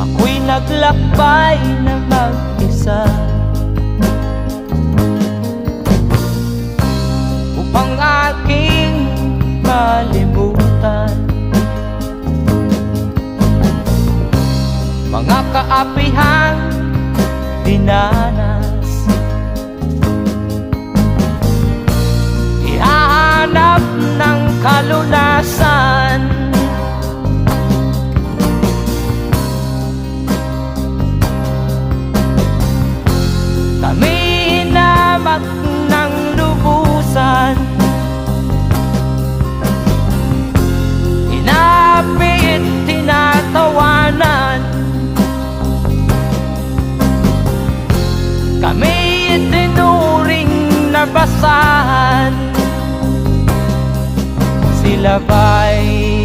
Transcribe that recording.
ako'y naglakbay na mag-isa upang aking malimutan mga kaapihang dinanas. Ihahanap ng kalunasan kami hinamak ng lubusan, inapit, tinatawanan, kami itinuring na basahan. Sila ba'y